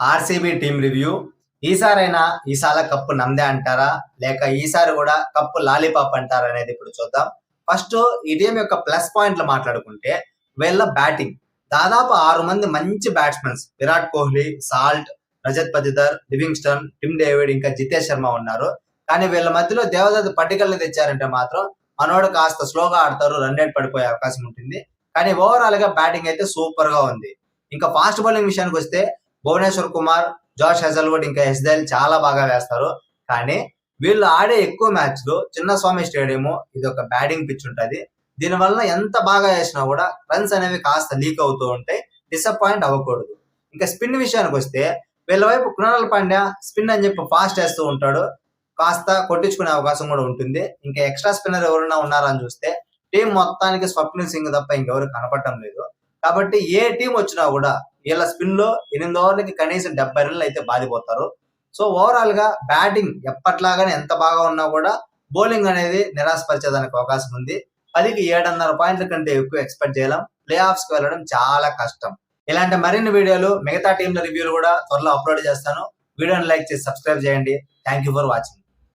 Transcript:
RCB team review. ఈసారైనా Esala cup నమ్దే అంటారా లేక ఈసారి కూడా కప్పు లాలీపాప్ అంటారా అనేది ఇప్పుడు చూద్దాం. ఫస్ట్ ఈ టీం యొక్క ప్లస్ పాయింట్లు మాట్లాడుకుంటే వీళ్ళ బ్యాటింగ్. దాదాపు 6 మంది మంచి batsmen Virat Kohli, Salt, Rajat Patidar, Livingstone, Tim David ఇంకా జితేష్ శర్మ ఉన్నారు. కానీ వీళ్ళ మధ్యలో దేవదత్ పట్టికల్ని తెచ్చారంటే మాత్రం మనోడు కాస్త స్లోగా ఆడతారు, రన్ రేట్ పడిపోయే అవకాశం ఉంటుంది. కానీ ఓవరాల్ గా బ్యాటింగ్ అయితే సూపర్ గా ఉంది. ఇంకా ఫాస్ట్ బౌలింగ్ విషయానికి వస్తే భువనేశ్వర్ కుమార్, జాష్ హెజల్వుడ్ ఇంకా ఎస్దెల్ చాలా బాగా వేస్తారు. కానీ వీళ్ళు ఆడే ఎక్కువ మ్యాచ్లు చిన్నస్వామి స్టేడియం, ఇది ఒక బ్యాటింగ్ పిచ్ ఉంటుంది. దీనివల్ల ఎంత బాగా వేసినా కూడా రన్స్ అనేవి కాస్త లీక్ అవుతూ ఉంటాయి. డిసప్పాయింట్ అవ్వకూడదు. ఇంకా స్పిన్ విషయానికి వస్తే వీళ్ళ వైపు కృణాల్ పాండ్యా స్పిన్ అని చెప్పి ఫాస్ట్ వేస్తూ ఉంటాడు, కాస్త కొట్టించుకునే అవకాశం కూడా ఉంటుంది. ఇంకా ఎక్స్ట్రా స్పిన్నర్ ఎవరైనా ఉన్నారని చూస్తే టీం మొత్తానికి స్వప్నిల్ సింగ్ తప్ప ఇంకెవరు కనపడటం లేదు. కాబట్టి ఏ టీం వచ్చినా కూడా వీళ్ళ స్పిన్ లో 8 ఓవర్లకి కనీసం 70 రన్లు అయితే బాధిపోతారు. సో ఓవరాల్ గా బ్యాటింగ్ ఎప్పట్లాగానే ఎంత బాగా ఉన్నా కూడా బౌలింగ్ అనేది నిరాశపరిచేదానికి అవకాశం ఉంది. 10కి 7.5 పాయింట్ల కంటే ఎక్కువ ఎక్స్పెక్ట్ చేయలేం. ప్లే ఆఫ్స్ కి వెళ్ళడం చాలా కష్టం. ఇలాంటి మరిన్ని వీడియోలు మిగతా టీంల రివ్యూలు కూడా త్వరలో అప్లోడ్ చేస్తాను. వీడియోని లైక్ చేసి సబ్స్క్రైబ్ చేయండి. Thank you for watching.